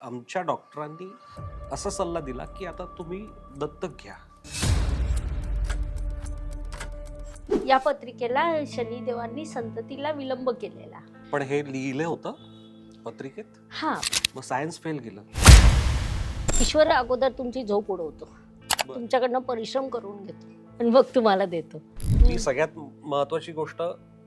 आमच्या डॉक्टरांनी असा सल्ला दिला की आता तुम्ही दत्तक घ्या. या पत्रिकेला शनिदेवांनी संततीला विलंब केलेला. पण हे लिहिलं होतं पत्रिकेत. हा, मग सायन्स फेल गेलं. ईश्वर अगोदर तुमची झोप उडवतो, तुमच्याकडनं परिश्रम करून घेतो आणि मग तुम्हाला देतो. मी सगळ्यात महत्वाची गोष्ट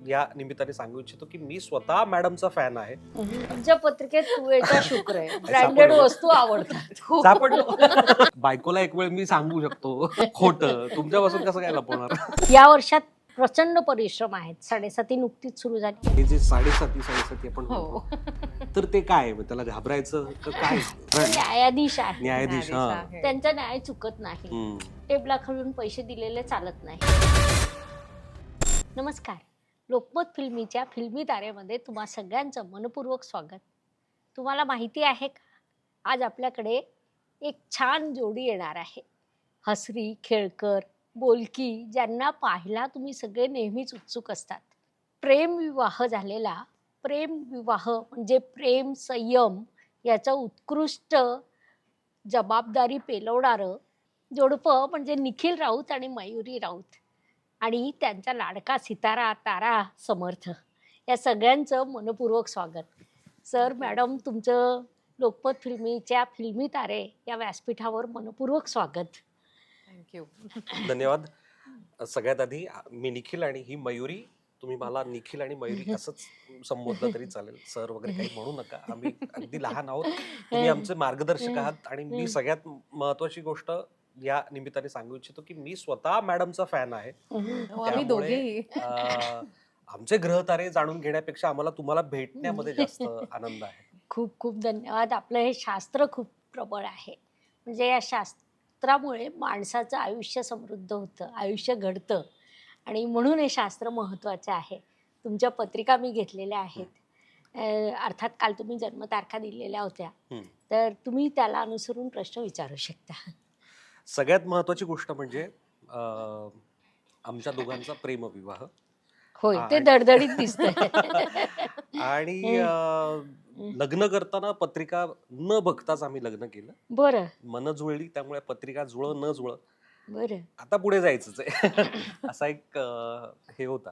या निमित्ताने सांगू इच्छितो की मी स्वतः मॅडमचा फॅन आहे. तुमच्या पत्रिकेत तुळेचा शुक्र आहे. ब्रँडेड वस्तू आवडतात. सापडलं. बायकोला एक वेळ मी सांगू शकतो खोटं, तुमच्यापासून कसं काय लपवणार. या वर्षात प्रचंड परिश्रम आहेत. 7.5 नुकतीच सुरू झाली. हे जे 7.5 आपण म्हणतो, तर ते काय मग त्याला घाबरायचं तर काय. न्यायाधीश आहे, न्यायाधीश. हा. त्यांचा न्याय चुकत नाही. टेबलाखालून पैसे दिलेले चालत नाही. नमस्कार, लोकमत फिल्मीच्या फिल्मी तारेमध्ये तुम्हा सगळ्यांचं मनपूर्वक स्वागत. तुम्हाला माहिती आहे का, आज आपल्याकडे एक छान जोडी येणार आहे. हसरी, खेळकर, बोलकी, ज्यांना पाहायला तुम्ही सगळे नेहमीच उत्सुक असतात. प्रेमविवाह झालेला, प्रेमविवाह म्हणजे प्रेम संयम याचं उत्कृष्ट जबाबदारी पेलवणारं जोडपं म्हणजे निखिल राऊत आणि मयुरी राऊत आणि त्यांचा लाडका सितारा तारा समर्थ. या सगळ्यांचं मनपूर्वक स्वागत. सर, मॅडम, तुमचं लोकमत फिल्मीच्या फिल्मी तारे या व्यासपीठावर मनपूर्वक स्वागत. थँक्यू. धन्यवाद. सगळ्यात आधी मी निखिल आणि ही मयुरी. तुम्ही मला निखिल आणि मयुरी असंच संबोधलं तरी चालेल. सर वगैरे काही म्हणू नका, आम्ही अगदी लहान आहोत. तुम्ही आमचे मार्गदर्शक आहात. आणि मी सगळ्यात महत्वाची गोष्ट या निमित्ताने सांगू इच्छितो की मी स्वतः मॅडमचा फॅन आहे. आम्ही दोघेही. आमचे ग्रहतारे जाणून घेण्यापेक्षा आम्हाला तुम्हाला भेटण्यामध्ये जास्त आनंद आहे. खूप खूप धन्यवाद. आपलं हे शास्त्र खूप प्रबळ आहे. म्हणजे या शास्त्रामुळे माणसाचं आयुष्य समृद्ध होतं, आयुष्य घडतं आणि म्हणून हे शास्त्र महत्त्वाचं आहे. तुमच्या पत्रिका मी घेतलेल्या आहेत. अर्थात काल तुम्ही जन्मतारखा दिलेल्या होत्या, तर तुम्ही त्याला अनुसरून प्रश्न विचारू शकता. सगळ्यात महत्वाची गोष्ट म्हणजे आमच्या दोघांचा प्रेमविवाह. होय, ते धडधडीत दिसतंय. आणि लग्न करताना पत्रिका न बघताच आम्ही लग्न केलं. बरं. मन जुळली, त्यामुळे पत्रिका जुळ न जुळ बरं, आता पुढे जायचंच आहे. असा एक हे होता.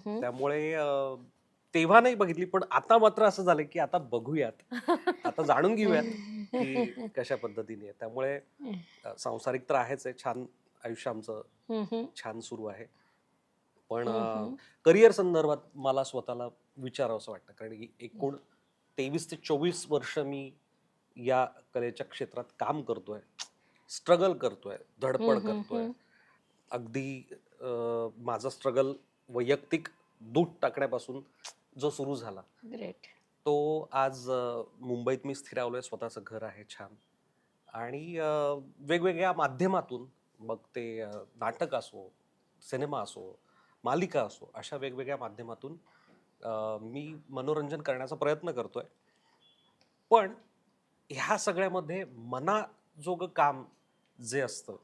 त्यामुळे तेव्हा नाही बघितली, पण आता मात्र असं झालं की आता बघूयात, आता जाणून घेऊयात की कशा पद्धतीने आहे. त्यामुळे सांसारिक तर आहेच आहे, छान आयुष्य आमचं छान सुरू आहे. पण करिअर संदर्भात मला स्वतःला विचारावं असं वाटतं, कारण की एकूण 23 ते 24 वर्ष मी या कलेच्या क्षेत्रात काम करतोय, स्ट्रगल करतोय, धडपड करतोय. अगदी माझा स्ट्रगल वैयक्तिक दूध टाकण्यापासून जो सुरू झाला, ग्रेट, तो आज मुंबईत मी स्थिरावलोय. स्वतःचं घर आहे छान. आणि वेगवेगळ्या माध्यमातून, मग ते नाटक असो, सिनेमा असो, मालिका असो, अशा वेगवेगळ्या माध्यमातून मी मनोरंजन करण्याचा प्रयत्न करतोय. पण ह्या सगळ्यामध्ये मनाजोगं काम जे असतं,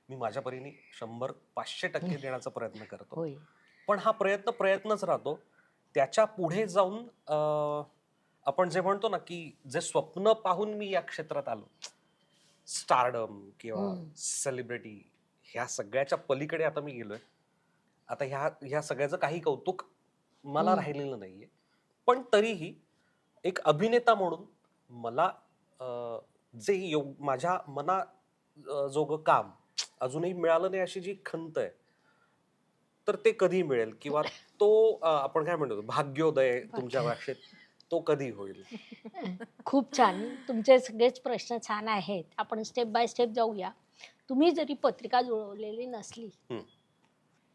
मी माझ्या परीने 100-500% देण्याचा प्रयत्न करतो. पण हा प्रयत्नच राहतो. त्याच्या पुढे जाऊन आपण जे म्हणतो ना, की जे स्वप्न पाहून मी या क्षेत्रात आलो, स्टारडम किंवा सेलिब्रिटी, ह्या सगळ्याच्या पलीकडे आता मी गेलोय. आता ह्या सगळ्याचं काही कौतुक मला राहिलेलं नाहीये. पण तरीही एक अभिनेता म्हणून मला जे माझ्या मनाजोगं काम अजूनही मिळालं नाही अशी जी खंत आहे, तर ते कधी मिळेल, किंवा तो आपण काय म्हणतो भाग्योदय तुमच्या भाषेत, तो कधी होईल. खूप छान. तुमचे सगळेच प्रश्न छान आहेत. आपण स्टेप बाय स्टेप जाऊया. तुम्ही जरी पत्रिका जुळवलेली नसली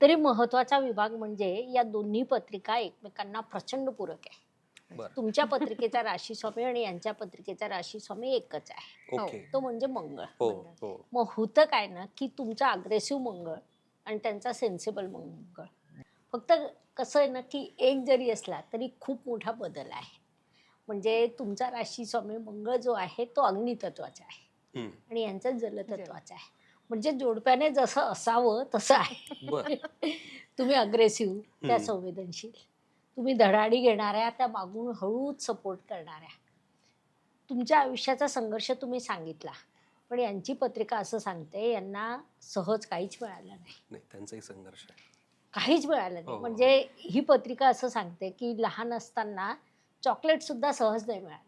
तरी महत्वाचा विभाग म्हणजे या दोन्ही पत्रिका एकमेकांना प्रचंड पूरक आहे. तुमच्या पत्रिकेचा राशी स्वामी आणि यांच्या पत्रिकेचा राशी स्वामी एकच आहे, तो म्हणजे मंगळ. मग होतं काय ना, की तुमचा अग्रेसिव्ह मंगळ आणि त्यांचा सेन्सिबल मंगळ. फक्त कसं आहे ना, की एक जरी असला तरी खूप मोठा बदल आहे. म्हणजे तुमचा राशी स्वामी मंगळ जो आहे तो अग्नितत्वाचा आहे आणि यांचा जलतत्वाचा आहे. म्हणजे जोडप्याने जसं असावं तसं आहे. तुम्ही अग्रेसिव्ह, त्या संवेदनशील, तुम्ही धडाडी घेणाऱ्या, त्या मागून हळूच सपोर्ट करणाऱ्या. तुमच्या आयुष्याचा संघर्ष तुम्ही सांगितला, पण यांची पत्रिका असं सांगते यांना सहज काहीच मिळालं नाही. नाही, त्यांचाही संघर्ष आहे. काहीच मिळालं हो, नाही. हो. म्हणजे ही पत्रिका असं सांगते की लहान असताना चॉकलेट सुद्धा सहज नाही मिळालं.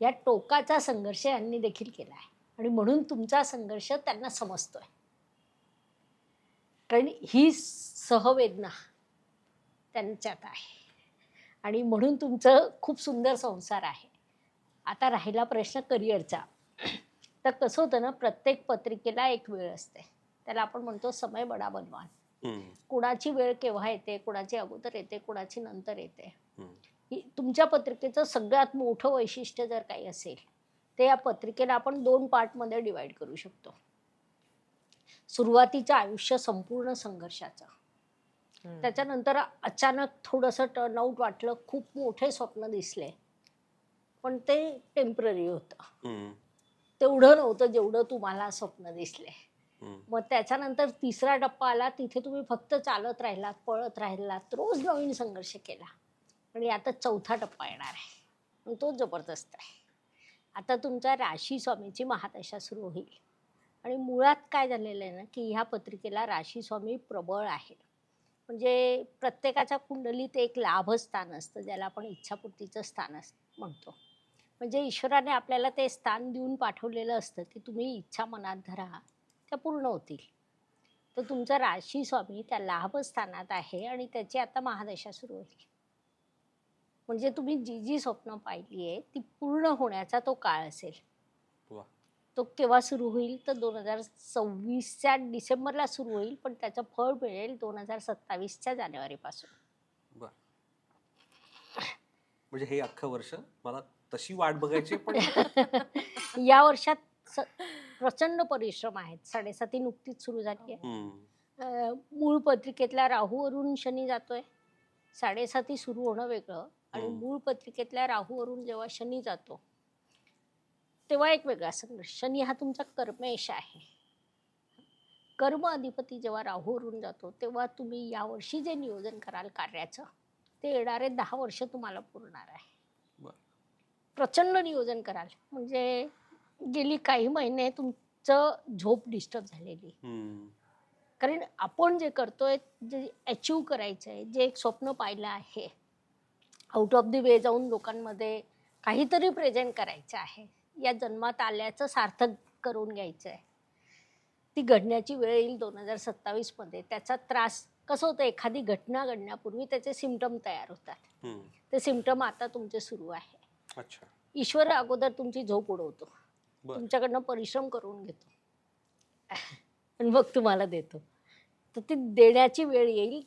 या टोकाचा संघर्ष यांनी देखील केला आहे आणि म्हणून तुमचा संघर्ष त्यांना समजतोय. कारण ही सहवेदना त्यांच्यात आहे आणि म्हणून तुमचं खूप सुंदर संसार आहे. आता राहिला प्रश्न करिअरचा. तर कसं होतं ना, प्रत्येक पत्रिकेला एक वेळ असते, त्याला आपण म्हणतो समय बडा बलवान. कुणाची वेळ केव्हा येते, कुणाची अगोदर येते, कुणाची नंतर येते. तुमच्या पत्रिकेचं सगळ्यात मोठं वैशिष्ट्य जर काही असेल ते या पत्रिकेला आपण 2 पार्टमध्ये डिवाइड करू शकतो. सुरुवातीचं आयुष्य संपूर्ण संघर्षाचं, त्याच्यानंतर अचानक थोडंसं टर्नआउट वाटलं, खूप मोठे स्वप्न दिसले, पण ते टेम्पररी होतं. तेवढं नव्हतं जेवढं तुम्हाला स्वप्न दिसले. मग त्याच्यानंतर तिसरा टप्पा आला, तिथे तुम्ही फक्त चालत राहिलात, पळत राहिलात, रोज नवीन संघर्ष केला. आणि आता चौथा टप्पा येणार आहे, तो जबरदस्त आहे. आता तुमच्या राशी स्वामीची महादशा सुरू होईल आणि मुळात काय झालेलं आहे ना, की ह्या पत्रिकेला राशी स्वामी प्रबळ आहे. म्हणजे प्रत्येकाच्या कुंडलीत एक लाभस्थान असतं, ज्याला आपण इच्छापूर्तीचं स्थान म्हणतो. म्हणजे ईश्वराने आपल्याला ते स्थान देऊन पाठवलेलं असतं की तुम्ही इच्छा मनात धरा, त्या पूर्ण होतील. तर तुमचा राशी स्वामी त्या लाभस्थानात आहे आणि त्याची आता महादशा सुरू होईल. म्हणजे तुम्ही जी जी स्वप्न पाहिली आहे ती पूर्ण होण्याचा तो काळ असेल. तो केव्हा सुरू होईल तर 2026च्या डिसेंबरला सुरू होईल, पण त्याचं फळ मिळेल 2027च्या जानेवारीपासून. म्हणजे हे अख्खं वर्ष मला तशी वाट बघायची पण या वर्षात प्रचंड परिश्रम आहेत. 7.5 नुकतीच सुरू झाली आहे. मूळ पत्रिकेतल्या राहूवरून शनी जातोय. 7.5 सुरू होणं वेगळं आणि मूळ पत्रिकेतल्या राहूवरून जेव्हा शनी जातो तेव्हा एक वेगळा संघर्ष. शनी हा तुमचा कर्मेश आहे. कर्म अधिपती जेव्हा राहूवरून जातो तेव्हा तुम्ही यावर्षी जे नियोजन कराल कार्याचं, ते येणारे 10 वर्ष तुम्हाला पुरणार आहे. प्रचंड नियोजन कराल. म्हणजे गेली काही महिने तुमचं झोप डिस्टर्ब झालेली. कारण आपण जे करतोय, जे अचीव करायचं आहे, जे एक स्वप्न पाहिलं आहे, आउट ऑफ द वे जाऊन लोकांमध्ये काहीतरी प्रेझेंट करायचं आहे, या जन्मात आल्याचं सार्थक करून घ्यायचं आहे, ती घडण्याची वेळ येईल 2027मध्ये. त्याचा त्रास कसं होतं, एखादी घटना घडण्यापूर्वी त्याचे सिम्पटम तयार होतात. ते सिम्पटम आता तुमचे सुरू आहे. अच्छा. ईश्वर अगोदर तुमची झोप उडवतो, तुमच्याकडनं परिश्रम करून घेतो आणि मग तुम्हाला देतो. तर ती देण्याची वेळ येईल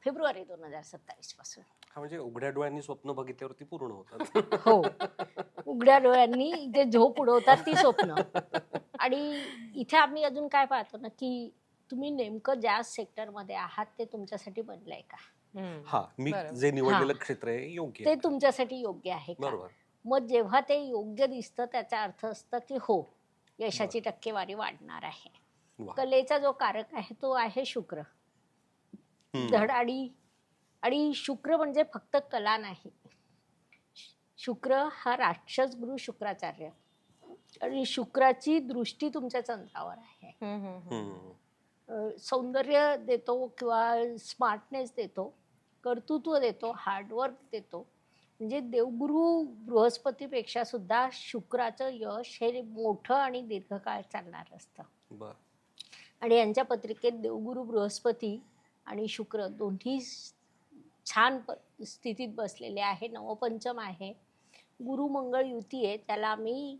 फेब्रुवारी 2027 पासून. म्हणजे उघड्या डोळ्यांनी स्वप्न बघितल्यावरती पूर्ण होतात. हो, उघड्या डोळ्यांनी जे झोप उडवतात ती स्वप्न. आणि इथे आम्ही अजून काय पाहतो ना, की तुम्ही नेमकं ज्या सेक्टरमध्ये आहात ते तुमच्यासाठी बनलंय का. मी जे निवडलेलं क्षेत्र आहे योग्य, ते तुमच्यासाठी योग्य आहे का. बरोबर. मग जेव्हा ते योग्य दिसतं त्याचा अर्थ असतं की हो, यशाची टक्केवारी वाढणार आहे. कलेचा जो कारक आहे तो आहे शुक्र. धड आणि शुक्र म्हणजे फक्त कला नाही. शुक्र हा राक्षस गुरु शुक्राचार्य आणि शुक्राची दृष्टी तुमच्या चंद्रावर आहे. सौंदर्य देतो किंवा स्मार्टनेस देतो, कर्तृत्व देतो, हार्डवर्क देतो. म्हणजे देवगुरु बृहस्पतीपेक्षा सुद्धा शुक्राचं यश हे मोठं आणि दीर्घकाळ चालणार असतं. आणि यांच्या पत्रिकेत देवगुरु बृहस्पती आणि शुक्र दोन्ही छान स्थितीत बसलेले आहे. नवपंचम आहे, गुरु मंगळ युती आहे, त्याला आम्ही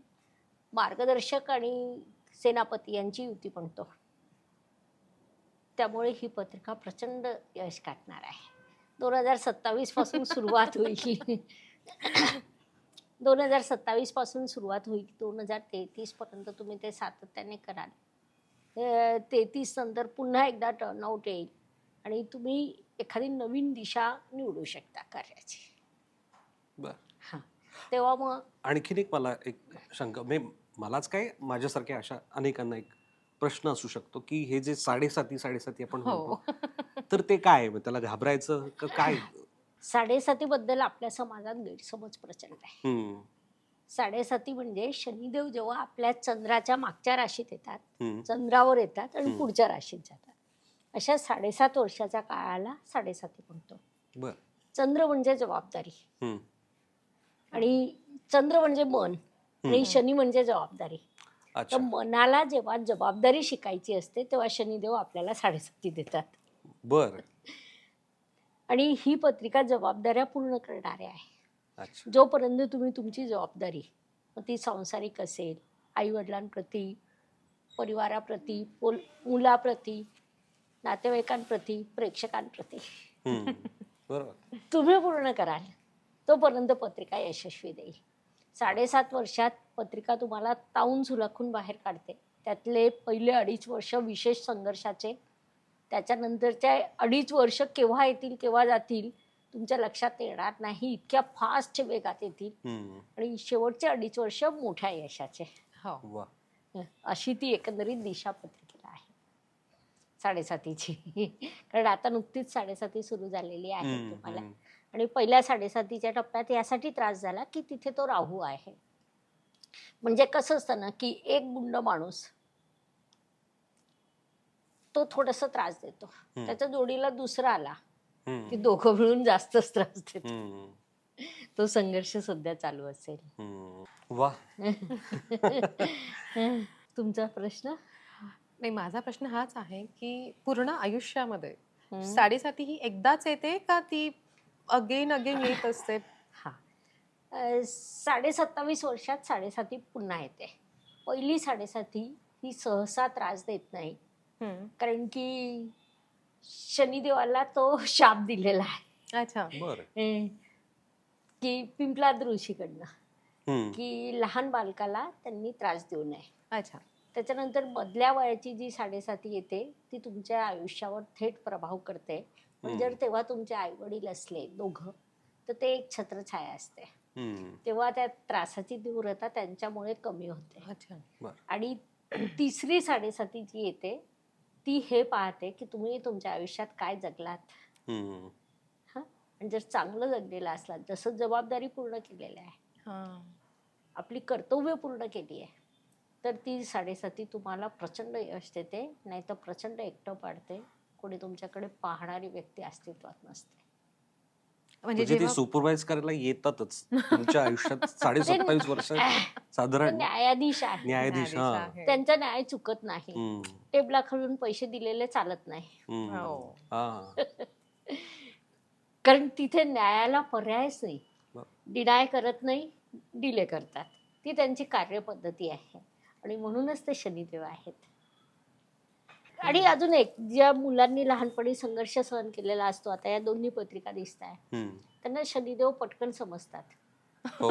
मार्गदर्शक आणि सेनापती यांची युती म्हणतो. त्यामुळे ही पत्रिका प्रचंड यश गाठणार आहे. 2027 पासून सुरुवात होईल. 2027 पासून सुरुवात होईल. 2033 पर्यंत तुम्ही ते सातत्याने कराल. 33 नंतर पुन्हा एकदा टर्नआउट येईल आणि तुम्ही एखादी नवीन दिशा निवडू शकता कार्याची. तेव्हा मग आणखीन एक मला एक शंका, मलाच काय, माझ्यासारख्या अशा अनेकांना एक प्रश्न असू शकतो की हे जे 7.5 आपण म्हणतो, तर ते काय, त्याला घाबरायचं का काय. 7.5 बद्दल आपल्या समाजात गैरसमज प्रचंड आहे. साडेसाती म्हणजे शनिदेव जेव्हा आपल्या चंद्राच्या मागच्या राशीत येतात, हम्म. चंद्रावर येतात आणि हम्म. पुढच्या राशीत जातात, अशा 7.5 वर्षाच्या काळाला साडेसाती म्हणतो. बर. चंद्र म्हणजे जबाबदारी हम्म. आणि चंद्र म्हणजे मन आणि शनी म्हणजे जबाबदारी. तर अच्छा. मनाला जेव्हा जबाबदारी शिकायची असते तेव्हा शनिदेव आपल्याला साडेसाती देतात. बर. आणि ही पत्रिका जबाबदाऱ्या पूर्ण करणारे आहे. अच्छा. जोपर्यंत तुम्ही तुमची जबाबदारी, मग ती सांसारिक असेल, आईवडिलांप्रती, परिवाराप्रती, मुलाप्रती, नातेवाईकांप्रती, प्रेक्षकांप्रती हम्म. बरोबर. तुम्ही पूर्ण कराल तोपर्यंत पत्रिका यशस्वी देईल. 7.5 वर्षात पत्रिका तुम्हाला तावून सुलाखून बाहेर काढते. त्यातले पहिले 2.5 वर्ष विशेष संघर्षाचे, त्याच्यानंतरच्या 2.5 वर्ष केव्हा येतील केव्हा जातील तुमच्या लक्षात येणार नाही, इतक्या फास्ट वेगात येतील. हम्म. आणि शेवटचे 2.5 वर्ष मोठ्या यशाचे. हो. वा. अशी ती एकंदरीत दिशा पत्रिकेला आहे साडेसातीची. कारण आता नुकतीच साडेसाती सुरू झालेली आहे हम्म. तुम्हाला. हम्म. आणि पहिल्या साडेसातीच्या टप्प्यात यासाठी त्रास झाला की तिथे तो राहू आहे. म्हणजे कसं असतं ना की एक गुंड माणूस तो थोडासा त्रास देतो, त्याच्या जोडीला दुसरा आला हम्म. की दोघं मिळून जास्तच त्रास देतो. हम्म. तो संघर्ष सध्या चालू असेल. हम्म. वा. तुमचा प्रश्न? नाही, माझा प्रश्न हाच आहे की पूर्ण आयुष्यामध्ये हम्म. साडेसाती ही एकदाच येते का ती अगेन अगेन येत असते? हा 27.5 वर्षात साडेसाती पुन्हा येते. पहिली साडेसाती ही सहसा त्रास देत नाही, कारण की शनिदेवाला तो शाप दिलेला आहे अच्छा. बर. की पिंपलाद ऋषीकडनं, हम्म. की लहान बालकाला त्यांनी त्रास देऊ नये. अच्छा. त्याच्यानंतर मधल्या वयाची जी साडेसाती येते ती तुमच्या आयुष्यावर थेट प्रभाव करते. पण जर तेव्हा तुमचे आई वडील असले दोघं तर ते एक छत्रछाया असते. हम्म. तेव्हा त्या त्रासाची तीव्रता त्यांच्यामुळे कमी होते. अच्छा. बर. आणि तिसरी साडेसाती जी येते ती हे पाहते की तुम्ही तुमच्या आयुष्यात काय जगलात. हम्म. आणि जर चांगलं जगलेलं असलात, जसं जबाबदारी पूर्ण केलेल्या आहे, हा. आपली कर्तव्य पूर्ण केली आहे, तर ती साडेसाती तुम्हाला प्रचंड यश देते, नाही तर प्रचंड एकटं पाडते. कोणी तुमच्याकडे पाहणारी व्यक्ती अस्तित्वात नसते. म्हणजे म्हणजे ते जेव्हा सुपरवाइज करायला येतातच तुमच्या आयुष्यात 27.5 वर्ष ते साधारण न्यायाधीश आहे, न्यायाधीश. न्यायाधीश हा. आहे. त्यांचा न्याय चुकत नाही. हम्म. टेबलाखालून पैसे दिलेले चालत नाही, हम्म. हो. हा. कारण तिथे न्यायाला पर्यायच नाही. बर. डिनाय करत नाही, डिले करतात. ती त्यांची कार्यपद्धती आहे आणि म्हणूनच ते शनिदेव आहेत. आणि अजून एक, ज्या मुलांनी लहानपणी संघर्ष सहन केलेला असतो, आता या दोन्ही पत्रिका दिसत आहे, हम्म. त्यांना शनिदेव पटकन समजतात. हो.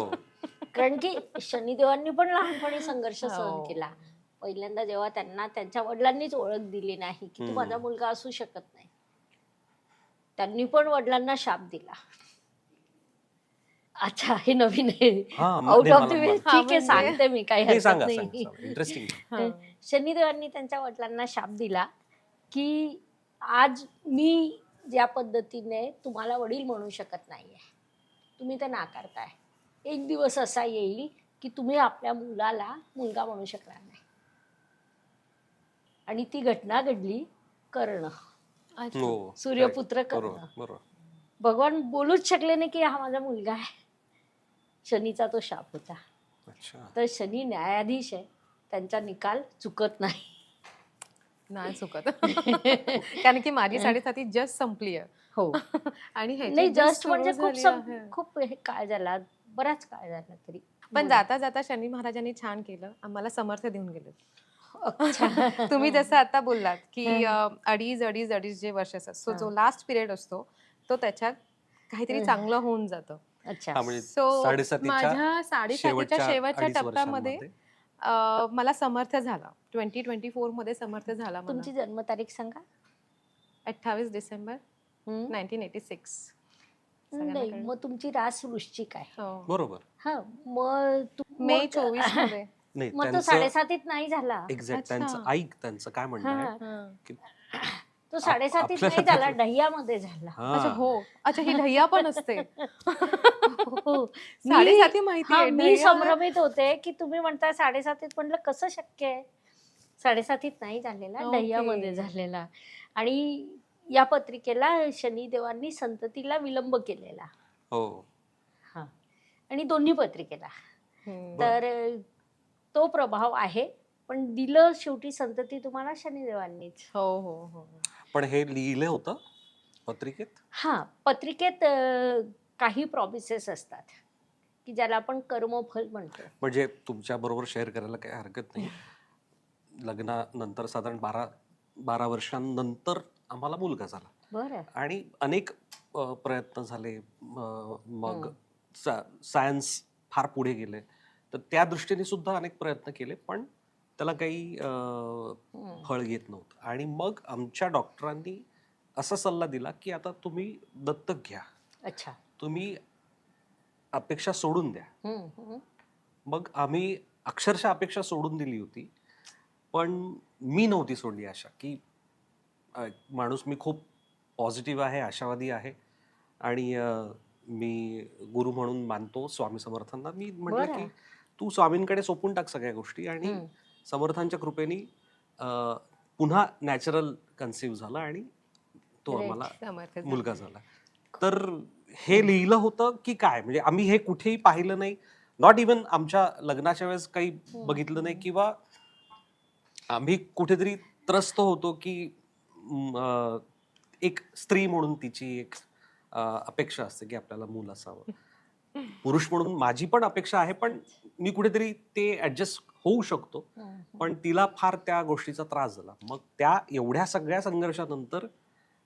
कारण की शनिदेवांनी पण लहानपणी संघर्ष सहन हो. केला. पहिल्यांदा जेव्हा त्यांना त्यांच्या वडिलांनीच ओळख दिली नाही की तू हम्म. माझा मुलगा असू शकत नाही, त्यांनी पण वडिलांना शाप दिला. अच्छा, हे नवीन आहे, हा, आउट नाही, ऑफ द मला- वे. मला- ठीक आहे, म्हणजे- सांगते मी, काही नाही, हरकत सांगा नाही. इंटरेस्टिंग. हा. शनिदेवांनी त्यांच्या वडिलांना शाप दिला की आज मी ज्या पद्धतीने तुम्हाला वडील म्हणू शकत नाहीये, तुम्ही ते नाकारताय. एक दिवस असा येईल की तुम्ही आपल्या मुलाला मुलगा म्हणू शकणार नाही. आणि ती घटना घडली कर्ण, अच्छा. हो. सूर्यपुत्र correct. कर्ण. बरोबर. बरोबर. भगवान बोलूच शकले नाही की हा माझा मुलगा आहे. शनीचा तो शाप होता. अच्छा. तर शनी न्यायाधीश आहे, त्यांचा निकाल चुकत नाही. नाही चुकत. कारण की माझी साडेसाती जस्ट संपली आहे. हो. आणि ह्याची नाही, just जस्ट म्हणजे सुरू खूप झाली आहे. खूप हे काळ झाला, बराच काळ झाला तरी. पण जाता जाता शनी महाराजांनी छान केलं, आम्हाला समर्थ देऊन गेले. अच्छा. तुम्ही जसं आता बोललात की अडीच जे वर्ष असतात, सो जो लास्ट पिरियड असतो तो त्याच्यात काहीतरी चांगलं होऊन जातं. अच्छा. हा, म्हणजे सो साडेसातीच्या माझ्या साडेसातीच्या शेवटच्या 2.5 टप्प्यामध्ये वर्षांमध्ये. मला समर्थ झाला. 2024 मध्ये समर्थ झाला मला. तुमची जन्मतारीख सांगा. 28 डिसेंबर हम्म. 1986. नाही, मग तुमची रास वृश्चिक आहे. हो. बरोबर. हा, मग मे 24 मध्ये. नाही, मग तो त्यांचं 7.5 नाही झाला. एक्झॅक्ट अच्छा. त्यांचं ऐक त्यांचं काय म्हणणं आहे हा. की तो 7.5 आपल्याला नाही झाला, ढय्यामध्ये झाला. हा. अच्छा, हो. अच्छा, ही ढय्या पण असते. हो. साडेसाती माहिती आहे मी ढय्या. संभ्रमित होते की तुम्ही म्हणताय साडेसातीत, म्हटलं कसं शक्य आहे. साडेसातीत नाही झालेला, ओके. ढय्यामध्ये झालेला. आणि या पत्रिकेला शनिदेवांनी संततीला विलंब केलेला. हो. हा. आणि दोन्ही पत्रिकेला. हम्म. तर तो प्रभाव आहे, पण दिलं शेवटी संतती तुम्हाला शनिदेवांनीच. हो हो हो. पण हे लिहिलं होतं पत्रिकेत? हा, पत्रिकेत काही प्रॉमिसेस असतात की ज्याला आपण कर्मफल म्हणतो. म्हणजे तुमच्या बरोबर शेअर करायला काही हरकत नाही. लग्नानंतर साधारण 12 वर्षांनंतर आम्हाला मुलगा झाला बरं. आणि अनेक प्रयत्न झाले. मग सायन्स फार पुढे गेले, तर त्या दृष्टीने सुद्धा अनेक प्रयत्न केले, पण त्याला काही फळ येत नव्हतं. आणि मग आमच्या डॉक्टरांनी असा सल्ला दिला की आता तुम्ही दत्तक घ्या, अच्छा. तुम्ही अपेक्षा सोडून द्या. हम्म, हम्म. मग आम्ही अक्षरशः अपेक्षा सोडून दिली होती, पण मी नव्हती सोडली आशा. की माणूस मी खूप पॉझिटिव्ह आहे, आशावादी आहे आणि मी गुरु म्हणून मानतो स्वामी समर्थांना. मी म्हटलं बरं. की तू स्वामींकडे सोपून टाक सगळ्या गोष्टी आणि हम्म. समर्थांच्या कृपेने पुन्हा नॅचरल कन्सिव्ह झाला आणि तो Great. आम्हाला समर्थ झाला. मुलगा झाला. तर हे लिहिलं होतं की काय, म्हणजे आम्ही हे कुठेही पाहिलं नाही. नॉट इवन आमच्या लग्नाच्या वेळेस काही बघितलं नाही, किंवा आम्ही कुठेतरी त्रस्त होतो की एक स्त्री म्हणून तिची एक अपेक्षा असते की आपल्याला मूल असावं. पुरुष म्हणून माझी पण अपेक्षा आहे, पण मी कुठेतरी ते ऍडजस्ट होऊ शकतो. पण तिला फार त्या गोष्टीचा त्रास झाला. मग त्या एवढ्या सगळ्या संघर्षानंतर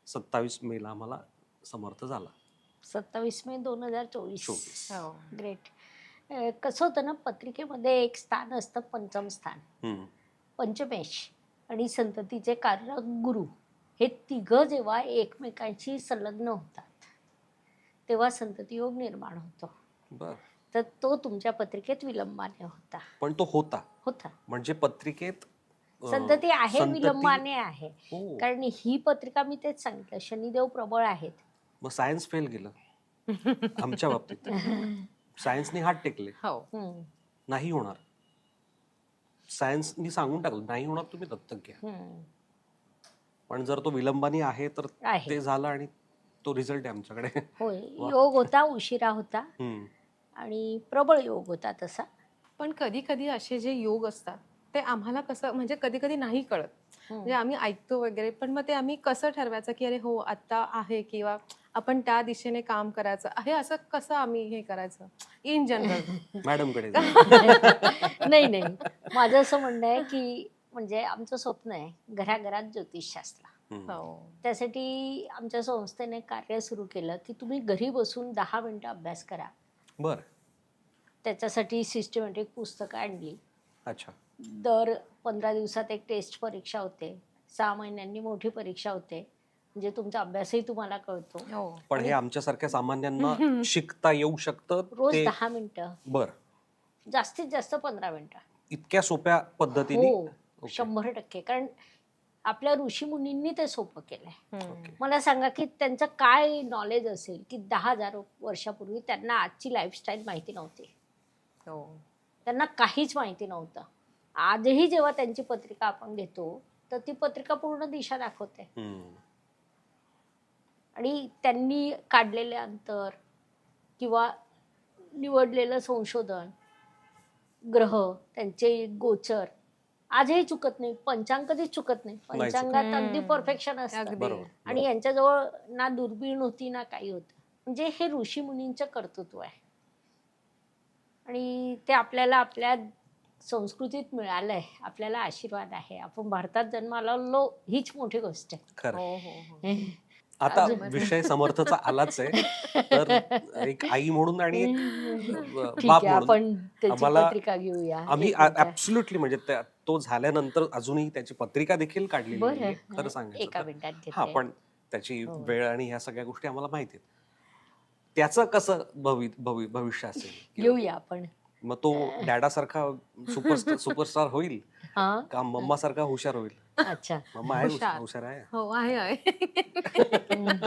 27 मेला आम्हाला समर्थ झाला. 27 मे 2024. 24. हो. ग्रेट. कसं होतं ना, पत्रिकेमध्ये एक स्थान असतं, पंचम स्थान. हम्म. पंचमेश आणि संततीचे कारक गुरु, हे तिघं जेव्हा एकमेकांशी संलग्न होतात तेव्हा संतती योग निर्माण होतो. बर. तर तो तुमच्या पत्रिकेत विलंबाने होता. पण तो होता होता. म्हणजे पत्रिकेत संतती आहे, संतती- विलंबाने आहे. हो. कारण ही पत्रिका, मी तेच सांगितलं, शनिदेव प्रबळ आहेत. मग सायन्स फेल गेलं आमच्या बाबतीत. सायन्सने हात टेकले, हो. हम्म, नाही होणार. सायन्सनी सांगून टाकलं नाही होणार, तुम्ही दत्तक घ्या. हम्म. पण जर तो विलंबाने आहे तर आहे. ते झालं आणि तो रिझल्ट आहे आमच्याकडे. होय, वा. योग होता, उशिरा होता हम्म. आणि प्रबळ योग होता तसा. पण कधी कधी असे जे योग असतात ते आम्हाला कसं, म्हणजे कधी कधी नाही कळत. म्हणजे आम्ही ऐकतो वगैरे, पण मग ते आम्ही कसं ठरवायचं की अरे हो आता आहे, किंवा आपण त्या दिशेने काम करायचं आहे, असं कसं आम्ही हे करायचं इन जनरल. मॅडमकडे नाही नाही, माझं असं म्हणणं आहे की म्हणजे आमचं स्वप्न आहे घराघरात ज्योतिषशास्त्र. हो. त्यासाठी आमच्या संस्थेने कार्य सुरू केलं की तुम्ही घरी बसून 10 मिनिटं अभ्यास करा. बर. त्याच्यासाठी सिस्टमॅटिक पुस्तकं आणली. अच्छा. दर 15 दिवसात एक टेस्ट परीक्षा होते, 6 महिन्यांनी मोठी परीक्षा होते, म्हणजे तुमचा अभ्यासही तुम्हाला कळतो. हो. पण हे आमच्यासारख्या सामान्यांना शिकता येऊ शकतं रोज ते? 10 मिनिटं, बर. जास्तीत जास्त 15 मिनिटं. इतक्या सोप्या पद्धतीने? हो, ओके. 100%. कारण आपल्या ऋषीमुनींनी ते सोपं केलंय. हम्म. मला सांगा की त्यांचं काय नॉलेज असेल की 10,000 वर्षापूर्वी त्यांना आजची लाईफस्टाईल माहिती नव्हती. हो. त्यांना काहीच माहिती नव्हतं. आजही जेव्हा त्यांची पत्रिका आपण घेतो तर ती पत्रिका पूर्ण दिशा दाखवते. हम्म. आणि त्यांनी काढलेले अंतर किंवा निवडलेलं संशोधन, ग्रह, त्यांचे गोचर आजही चुकत नाही. पंचांग कधीच चुकत नाही. नाही चुकत. पंचांगात अगदी हम्म. परफेक्शन असतं. अगदी. बरोबर. आणि यांच्याजवळ ना दुर्बीण होती ना काही होतं. म्हणजे हे ऋषी मुनींचं कर्तृत्व आहे आणि ते आपल्याला आपल्या संस्कृतीत मिळालंय. आपल्याला आशीर्वाद आहे. आपण भारतात जन्माला आलो हीच मोठी गोष्ट आहे. खरं. हो हो हो. आता अजून- विषय समर्थचा आलाच आहे, तर एक आई म्हणून आणि एक ठीक बाप आहे, म्हणून आपण त्याची आम्हाला- पत्रिका घेऊया. आम्ही एक मिनिटं. ऍब्सोल्युटली म्हणजे तो झाल्यानंतर अजूनही त्याची पत्रिका देखील काढलेली बरं, नाहीये, खरं एका सांगायचं तर. मिनिटात हा, घेते. पण त्याची हो. वेळ आणि ह्या सगळ्या गोष्टी आम्हाला माहिती आहेत. त्याचं कसं भविष्य असेल किंवा घेऊया आपण. मग तो डॅडा सारखा सुपरस्टार होईल हा, का मम्मा सारखा हुशार होईल? अच्छा. मम्मा आहे हुशार. हुशार आहे. हो आहे आहे. हम्म.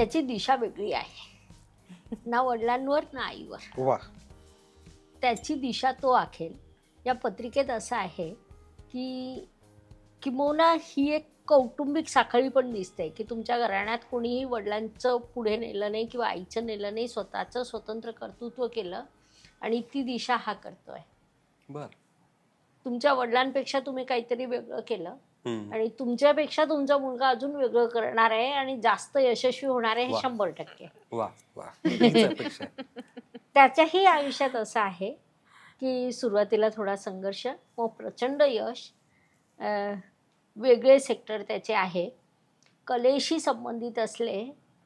त्याची दिशा वेगळी आहे, ना वडिलांवर ना आईवर. वा. त्याची दिशा तो आखेल. या पत्रिकेत असं आहे की किंबहुना ही एक कौटुंबिक साखळी पण दिसते की तुमच्या घराण्यात कोणीही वडिलांचं पुढे नेलं नाही किंवा आईचं नेलं नाही, स्वतःचं स्वतंत्र कर्तृत्व केलं आणि ती दिशा हा करतोय. बर. तुमच्या वडिलांपेक्षा तुम्ही काहीतरी वेगळं केलं हम्म. आणि तुमच्यापेक्षा तुमचा मुलगा अजून वेगळं करणार आहे आणि जास्त यशस्वी होणार आहे, हे वा. 100%. वा वा. हीच अपेक्षा आहे. त्याच्याही आयुष्यात असं आहे की सुरुवातीला थोडा संघर्ष, मग प्रचंड यश. वेगळे सेक्टर त्याचे आहे. कलेशी संबंधित असले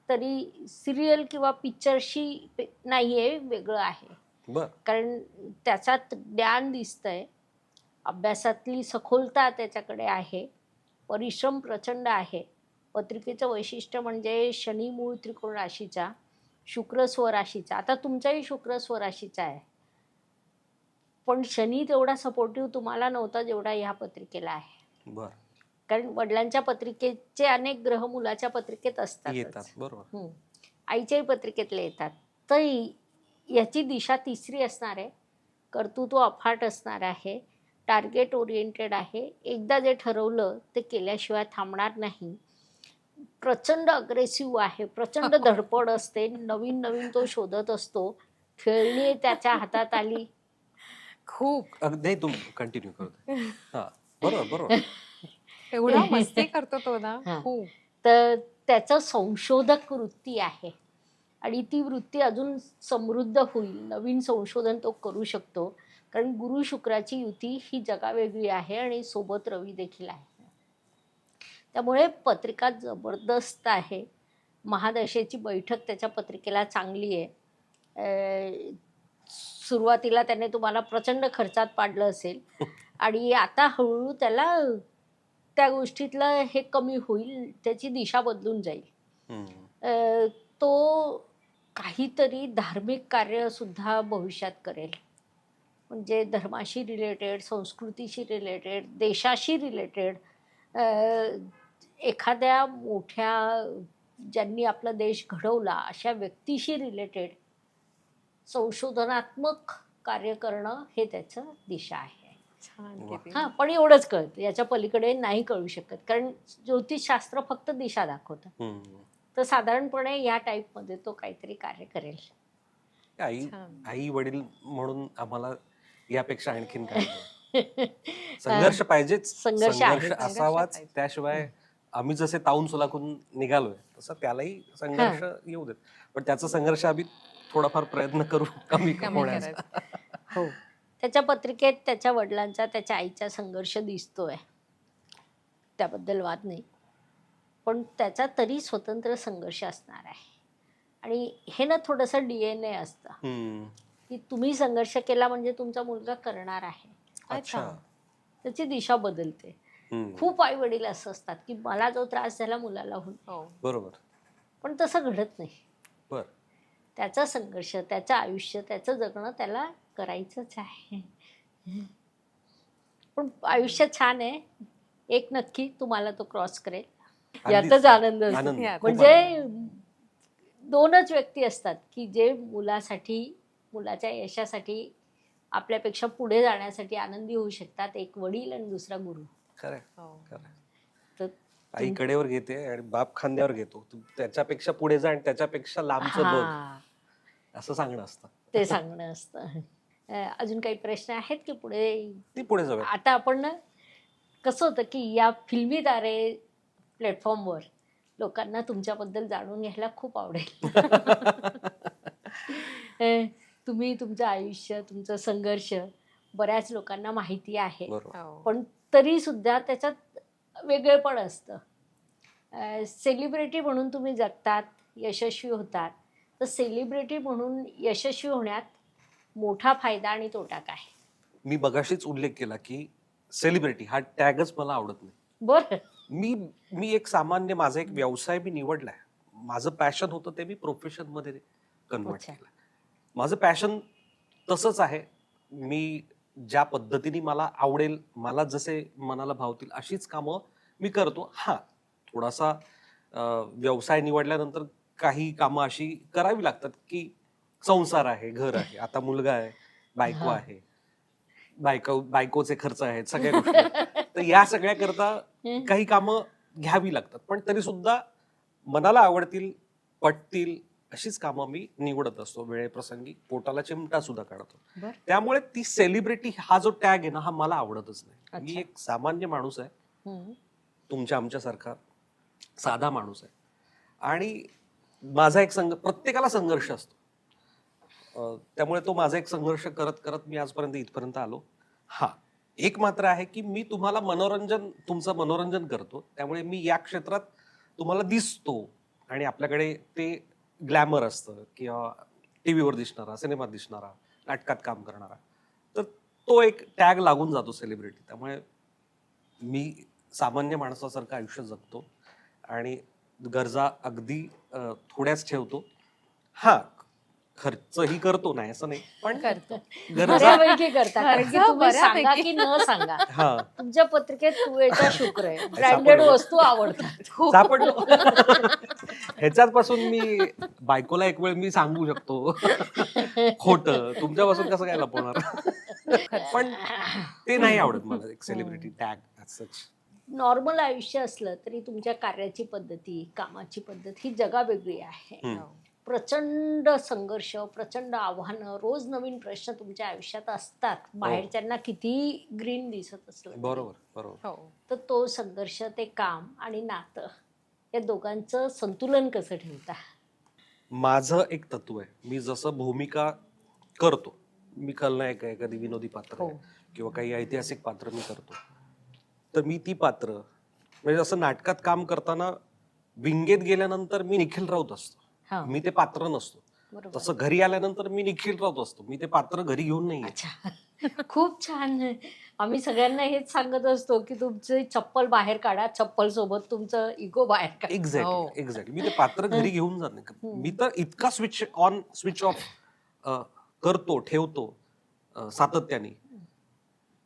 तरी सिरियल किंवा पिक्चरशी नाही आहे, वेगळं आहे. बर. कारण त्याच्यात ज्ञान दिसतंय, अभ्यासातली सखोलता त्याच्याकडे आहे, परिश्रम प्रचंड आहे. पत्रिकेचं वैशिष्ट्य म्हणजे शनी मूळ त्रिकोण राशीचा, शुक्र स्वराशीचा. आता तुमचाही शुक्र स्वराशीचा आहे, पण शनी तेवढा सपोर्टिव्ह तुम्हाला नव्हता जेवढा ह्या पत्रिकेला आहे. बर. कारण वडिलांच्या पत्रिकेचे अनेक ग्रह मुलाच्या पत्रिकेत असतात, येतात. बरोबर. आईच्याही पत्रिकेतले येतात. तर याची दिशा तिसरी असणार आहे. कर्तृत्व अफाट असणार आहे, टार्गेट ओरिएंटेड आहे. एकदा जे ठरवलं ते केल्याशिवाय थांबणार नाही. प्रचंड अग्रेसिव्ह आहे, प्रचंड धडपड असते, नवीन नवीन तो शोधत असतो. खेळणी त्याच्या हातात आली. खूप नाही, तू कंटिन्यू करतो. हा, बरोबर बरोबर. एवढा मस्ती करतो तो ना. हा. खूप. तर त्याचं संशोधक वृत्ती आहे आणि ती वृत्ती अजून समृद्ध होईल. नवीन संशोधन तो करू शकतो, कारण गुरु शुक्राची युती ही जगावेगळी आहे आणि सोबत रवी देखील आहे. त्यामुळे पत्रिका जबरदस्त आहे. महादशेची बैठक त्याच्या पत्रिकेला चांगली आहे. सुरुवातीला त्याने तुम्हाला प्रचंड खर्चात पाडलं असेल आणि आता हळूहळू त्याला त्या गोष्टीतलं हे कमी होईल, त्याची दिशा बदलून जाईल. तो काहीतरी धार्मिक कार्य सुद्धा भविष्यात करेल, म्हणजे धर्माशी रिलेटेड, संस्कृतीशी रिलेटेड, देशाशी रिलेटेड, एखाद्या मोठ्या ज्यांनी आपला देश घडवला अशा व्यक्तीशी रिलेटेड संशोधनात्मक कार्य करणं हे त्याचं दिशा आहे. छान वा. किती. हां, पण एवढंच कळतं, याच्या पलीकडे नाही कळू शकत, कारण ज्योतिषशास्त्र फक्त दिशा दाखवतं. तर साधारणपणे या टाईपमध्ये तो काहीतरी कार्य करेल. आई छान. आई वडील म्हणून आम्हाला यापेक्षा आणखीन काय हवं? संघर्ष पाहिजेच. संघर्ष आहे. संघर्ष असावाच. पाहिजे. त्याशिवाय आम्ही जसे ताऊन सुलाखून निघालोय तसं त्यालाही संघर्ष येऊ देत, पण त्याचा संघर्ष आम्ही थोडाफार प्रयत्न करू कमी कमी होण्याचा. करायचं. हो, त्याच्या पत्रिकेत त्याच्या वडिलांचा, त्याच्या आईचा संघर्ष दिसतोय, त्याबद्दल वाद नाही. पण त्याचा तरी स्वतंत्र संघर्ष असणार आहे. आणि हे ना थोडंसं DNA असतं की तुम्ही संघर्ष केला म्हणजे तुमचा मुलगा करणार आहे. अच्छा. त्याची दिशा बदलते. खूप आई वडील असं असतात की मला जो त्रास झाला मुलाला होईल, हो. बरोबर. पण तसं घडत नाही. बर. त्याचा संघर्ष, त्याचं आयुष्य, त्याचं जगणं त्याला करायचंच आहे. पण आयुष्य छान आहे. एक नक्की तुम्हाला तो क्रॉस करेल, यातच आनंद असतो. आनंद. यात. खूप म्हणजे आनंद. 2च व्यक्ती असतात की जे मुलासाठी, मुलाच्या यशासाठी, आपल्यापेक्षा पुढे जाण्यासाठी आनंदी होऊ शकतात. एक वडील आणि दुसरा गुरु. खरंय, हो. खरंय. तर आई कडेवर घेते आणि बाप खांद्यावर घेतो. तू त्याच्यापेक्षा पुढे जा आणि त्याच्यापेक्षा लांबचं बघ, हा, असं सांगणं असतं. ते सांगणं असतं. अजून काही प्रश्न आहेत की पुढे? ती पुढे जाऊया. आता आपण ना, कसं होतं की या फिल्मी तारे प्लॅटफॉर्मवर लोकांना तुमच्याबद्दल जाणून घ्यायला खूप आवडेल. तुम्ही तुमचं आयुष्य, तुमचं संघर्ष बऱ्याच लोकांना माहिती आहे, बरोबर. हो. पण तरी सुद्धा त्याच्यात वेगळेपण असतं. सेलिब्रिटी म्हणून तुम्ही जगतात, यशस्वी होतात, तर सेलिब्रिटी म्हणून यशस्वी होण्यात मोठा फायदा आणि तोटा काय? मी मगाशीच उल्लेख केला की सेलिब्रिटी हा टॅगच मला आवडत नाही. बरं. मी एक सामान्य, माझा एक व्यवसाय मी निवडलाय. माझं पॅशन होतं ते मी प्रोफेशन मध्ये कन्वर्ट अच्छा. केलं. माझं पॅशन तसंच आहे. मी ज्या पद्धतीने मला आवडेल, मला जसे मनाला भावतील अशीच कामं मी करतो. हा, थोडासा व्यवसाय निवडल्यानंतर काही कामं अशी करावी लागतात की संसार आहे, घर आहे, आता मुलगा आहे, बायको हा. आहे, बायकोचे खर्च आहेत, सगळ्या गोष्टी आहेत. तर या सगळ्या करता काही कामं घ्यावी लागतात, पण तरी सुद्धा मनाला आवडतील, पटतील अशीच कामं मी निवडत असतो. वेळेप्रसंगी पोटाला चिमटा सुद्धा काढतो. बर. त्यामुळे ती सेलिब्रिटी हा जो टॅग आहे ना, हा मला आवडतच नाही. मी अच्छा. एक सामान्य माणूस आहे, हम्म. तुमच्या आमच्यासारखा साधा माणूस आहे. आणि माझा एक प्रत्येकाला संघर्ष असतो. त्यामुळे तो माझा एक संघर्ष करत करत मी आजपर्यंत इथपर्यंत आलो. हा, एक मात्र आहे की मी तुम्हाला तुमचं मनोरंजन करतो, त्यामुळे मी या क्षेत्रात तुम्हाला दिसतो आणि आपल्याकडे ते ग्लॅमर असतं किंवा टीव्हीवर दिसणारा, सिनेमात दिसणारा, नाटकात काम करणारा, तर तो एक टॅग लागून जातो सेलिब्रिटी. त्यामुळे मी सामान्य माणसासारखं आयुष्य जगतो आणि गरजा अगदी थोड्याच ठेवतो. हा, खर्चही करतो, नाही असं नाही, पण करतो. गरजा बऱ्यापैकी करता, कारण की खर्च तुम्ही सांगा बऱ्यापैकी. की न सांगा, हा तुमच्या पत्रिकेत तुळेचा शुक्र आहे, ब्रँडेड सापडलं. वस्तू आवडतात. सापडलो. ह्याच्यापासून मी बायकोला एक वेळ मी सांगू शकतो खोटं, तुमच्यापासून कसं काय लपवणार. पण ते नाही आवडत मला एक सेलिब्रिटी टॅग सच. नॉर्मल आयुष्य असलं तरी तुमच्या कार्याची पद्धती, कामाची पद्धत ही जगावेगळी आहे. प्रचंड संघर्ष, प्रचंड आव्हानं, रोज नवीन प्रश्न तुमच्या आयुष्यात असतात. बाहेरच्यांना किती ग्रीन दिसत असलं तरी. बरोबर बरोबर. हो. तर तो संघर्ष, ते काम आणि नातं, या दोघांचं संतुलन कसं ठेवता? माझं एक तत्व आहे, मी जसं भूमिका करतो, मी खलनायक आहे, कधी विनोदी पात्र आहे किंवा काही ऐतिहासिक पात्र मी करतो, तर मी ती पात्र म्हणजे असं नाटकात काम करताना विंगेत गेल्यानंतर मी निखिल राऊत असतो, हा, मी ते पात्र नसतो. बरोबर. तसं घरी आल्यानंतर मी निखिल राऊत असतो, मी ते पात्र घरी घेऊन नाही येत. अच्छा, खूप छान. आम्ही सगळ्यांना हेच सांगत असतो की तुमची चप्पल बाहेर काढा, चप्पल सोबत तुमचं इगो बाहेर काढा. Exactly exactly. मी ते पात्र घरी घेऊन जात नाही. मी तर इतका स्विच ऑन स्विच ऑफ करतो, ठेवतो सातत्याने,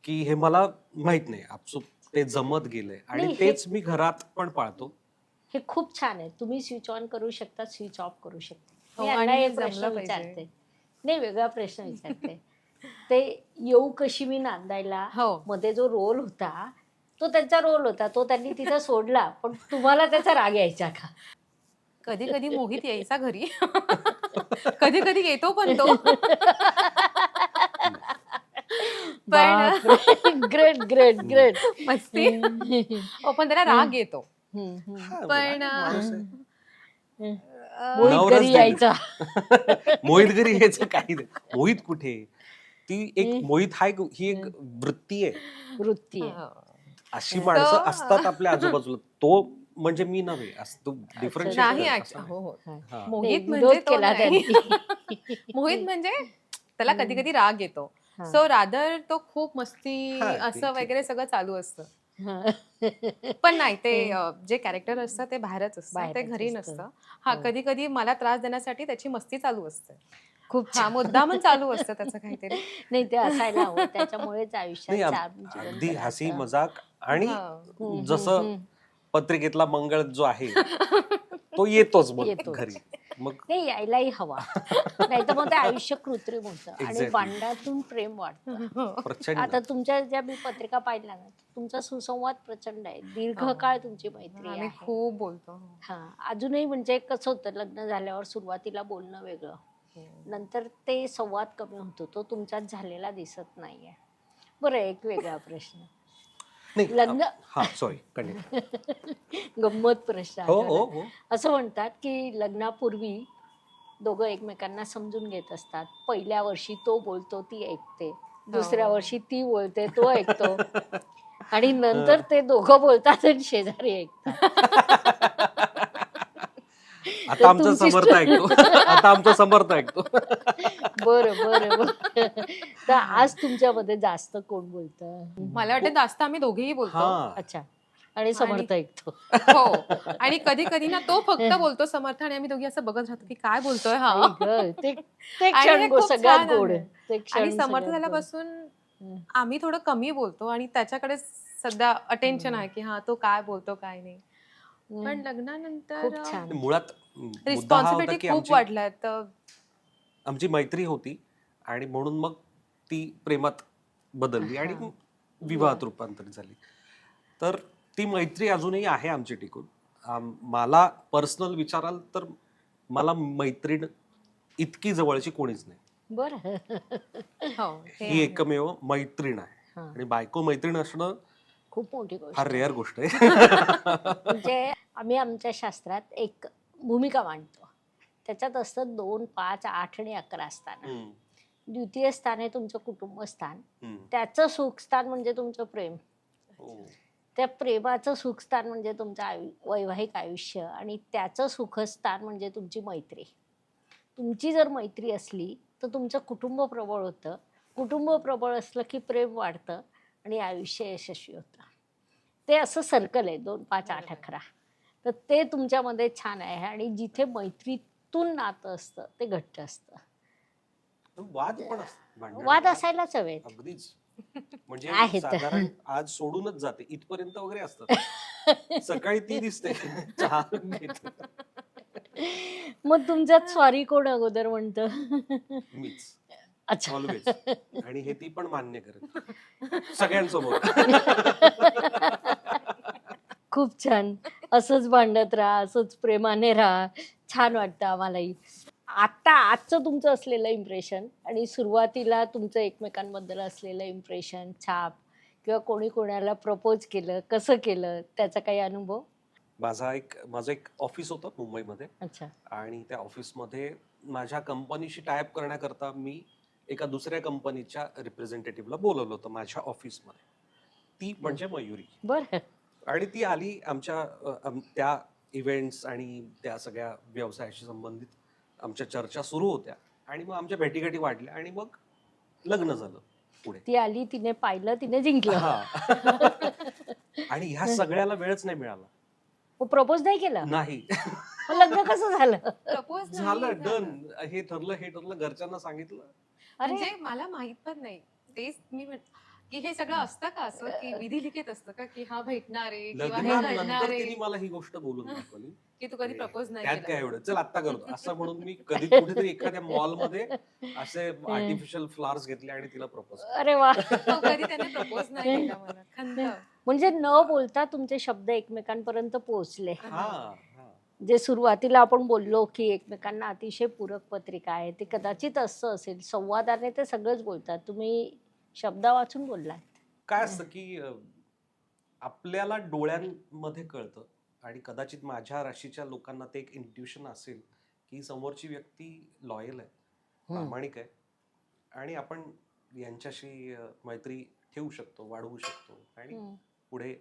की हे मला माहित नाही, आपसूक ते जमत गेलंय आणि नाही, तेच मी घरात पण पाळतो. हे खूप छान आहे. तुम्ही स्विच ऑन करू शकता, स्विच ऑफ करू शकता. हो, मी आणि यांना हे एक प्रश्न जमलं पाहिजे. विचारते, नाही वेगळा प्रश्न विचारते. ते येऊ कशी मी नांदायला हो. मध्ये जो रोल होता, तो त्यांचा रोल होता, तो त्यांनी तिथं सोडला, पण तुम्हाला त्याचा राग यायचा का? कधी कधी मोहित यायचा घरी. कधी कधी येतो पण तो. पण ग्रेट ग्रेट ग्रेट. मस्ती. हो, पण त्याला राग येतो. हा, पण माणूस आहे. मोहित नवराच घरी दिली. यायचा. मोहित घरी यायचं काही नाही. मोहित कुठे, ती एक मोहित ही एक वृत्ती आहे. वृत्ती आहे. हो. अशी माणसं असतात आपल्या आजूबाजूला. तो म्हणजे मी नव्हे, असं तो डिफरन्शिएट नाही कर, actually. असं हो नाही. हो. हा. मोहित नाही, म्हणजे विरोध तो केला नाही. त्यांनी. मोहित म्हणजे त्याला कधी कधी राग येतो. हा. सो रादर तो खूप मस्ती हा, ते असं ठीक. वगैरे सगळं चालू असतं. हा. पण नाही, ते जे कॅरेक्टर असतं ते बाहेरच असतं, ते बाहेरच घरी असतं. नसतं. हा, हो. कधी कधी मला त्रास देण्यासाठी त्याची मस्ती चालू असते. खूप हा, छान. मुद्दामच चालू असतं त्याचं काहीतरी. नाही, ते असायला हवं, त्याच्यामुळेच आयुष्यात नाही, चार जीवन अगदी जगायचं. हसी मजाक आणि हा. जसं पत्रिकेतला मंगळ जो आहे तो येतोच मग येतोच. घरी. मग नाही, यायलाही हवा, नाही तर मग ते आयुष्य कृत्रिम होतं आणि Exactly. भांड्यातून प्रेम वाटतं. प्रचंड. आता तुमच्या ज्या मी पत्रिका पाहिल्या ना, तुमचा सुसंवाद प्रचंड आहे, दीर्घकाळ तुमची मैत्री आम्ही आहे. खूप बोलतो. हा, अजूनही म्हणजे कसं होतं, लग्न झाल्यावर सुरुवातीला बोलणं वेगळं, नंतर ते संवाद कमी होतो, तो तुमच्यात झालेला दिसत नाहीये. बरं, एक वेगळा प्रश्न, नाही, लग्न हा सॉरी कंटिन्यू. गंमत प्रश्न हो आठवला. हो हो. असं म्हणतात की लग्नापूर्वी दोघं एकमेकांना समजून घेत असतात. पहिल्या वर्षी तो बोलतो, ती ऐकते, दुसऱ्या वर्षी ती बोलते, तो ऐकतो, आणि नंतर ते दोघं बोलतात आणि शेजारी ऐकतात. आता आमचा समर्थ ऐकतो. आता आमचा समर्थ ऐकतो. बरं बरं बरं. तर आज तुमच्यामध्ये जास्त कोण बोलतं? मला वाटतं जास्त आम्ही दोघेही बोलतो. हा, अच्छा, आणि समर्थ ऐकतो. हो, आणि कधी कधी ना तो फक्त बोलतो समर्थ, आणि आम्ही दोघी असं बघत राहतो की काय बोलतोय हा. आई गं, ते आणि क्षण हे खूप सगळ्यात छान गोड आहे. आहे. ते क्षण आणि समर्थ सगळ्यात गोड. झाल्यापासून आम्ही थोडं कमी बोलतो आणि त्याच्याकडे सध्या अटेन्शन आहे की हा तो काय बोलतो काय नाही. पण लग्नानंतर खूप छान. मुळात मुद्दा हा होता रिस्पॉन्सिबिलिटी की खूप वाढल्या. तर आमची मैत्री होती आणि म्हणून मग ती प्रेमात बदलली आणि हा. विवाहात रूपांतरित झाली. तर ती मैत्री अजूनही आहे आमची टिकून. मला पर्सनल विचाराल तर मला मैत्रीण इतकी जवळची कोणीच नाही. बरं. हो, ते ही आहे. एकमेव मैत्रीण आहे. हा. आणि बायको मैत्रीण असणं खूप मोठी गोष्ट फार आहे. रेअर गोष्ट आहे. म्हणजे आम्ही आमच्या शास्त्रात एक भूमिका मांडतो. त्याच्यात असतं 2, 5, 8 आणि 11 स्थान. हम्म, द्वितीय स्थान आहे तुमचं कुटुंबस्थान. हम्म. त्याचं सुखस्थान म्हणजे तुमचं प्रेम. हो. त्या प्रेमाचं सुखस्थान म्हणजे तुमचं वैवाहिक आयुष्य आणि त्याचं सुखस्थान म्हणजे तुमची मैत्री. तुमची जर मैत्री असली तर तुमचं कुटुंब प्रबळ होतं. कुटुंब प्रबळ असलं की प्रेम वाढतं आणि आयुष्य यशस्वी होतं. ते असं सर्कल आहे 2, 5, 8, 11. तर ते तुमच्यामध्ये छान आहे आणि जिथे मैत्रीतून नातं असतं ते घट्ट असतं. वाद पण असतात, भांडणं, वाद असायलाच हवेत. अगदीच. म्हणजे आहेत. साधारण आज सोडूनच जाते इथपर्यंत वगैरे असतात. सकाळी ती दिसते चहा घेते. मग तुमच्यात स्वारी कोण अगोदर म्हणतं? मीच अच्छा. ऑलवेज. आणि हे ती पण मान्य करत सगळ्यांसमोर. खूप छान. असंच भांडत राहा, असंच प्रेमाने राहा. छान वाटतं आम्हालाही. आता आजचं तुमचं असलेलं इम्प्रेशन आणि सुरुवातीला तुमचं एकमेकांबद्दल असलेलं इम्प्रेशन, छाप किंवा कोणी कोणाला प्रपोज केलं, कसं केलं, त्याचा काही अनुभव? माझं एक ऑफिस होतं मुंबईमध्ये अच्छा. आणि त्या ऑफिसमध्ये माझ्या कंपनीशी टायअप करण्याकरता मी एका दुसऱ्या कंपनीच्या रिप्रेझेंटेटिव्हला बोलवलं होतं माझ्या ऑफिसमध्ये. ती म्हणजे मयुरी. बरं. आणि ती आली आमच्या त्या इव्हेंट्स आणि त्या सगळ्या व्यवसायाशी संबंधित आमच्या चर्चा सुरू होत्या आणि मग आमच्या भेटीगाठी वाढल्या आणि मग लग्न झालं पुढे. ती आली, तिने पाहिलं, तिने जिंकलं. हा. आणि ह्या सगळ्याला वेळच नाही मिळाला. प्रपोज नाही केलं? नाही. मग लग्न कसं झालं? प्रपोज झालं डन. हे ठरलं घरच्यांना सांगितलं. म्हणजे अरे मला माहित पण नाही. तेच मी की हे सगळं असतं का असं की विधिलिखित असतं का की हा भेटणार आहे किंवा हे लग्नानंतर घडणार त्यांनी आहे मला ही गोष्ट बोलून दाखवली. की तू कधी प्रपोज नाही त्यात काय केला. एवढं, चल आत्ता करतो असं म्हणून मी कधी कुठेतरी एखाद्या मॉलमध्ये असे आर्टिफिशियल फ्लॉवर्स घेतले आणि तिला प्रपोज अरे वा. हो, कधी त्याने प्रपोज नाही केला मला. खंत. म्हणजे न बोलता तुमचे शब्द एकमेकांपर्यंत पोहोचले. हा. जे सुरुवातीला आपण बोललो की एकमेकांना अतिशय पूरक पत्रिका आहे, ते कदाचित असं असेल. संवादाने ते सगळंच बोलतात. तुम्ही शब्द वाचून बोललात. काय असतं की आपल्याला डोळ्यांमध्ये कळतं आणि कदाचित माझ्या राशीच्या लोकांना ते एक इंट्युशन असेल की समोरची व्यक्ती लॉयल आहे, प्रामाणिक आहे आणि आपण यांच्याशी मैत्री ठेवू शकतो, वाढवू शकतो आणि पुढे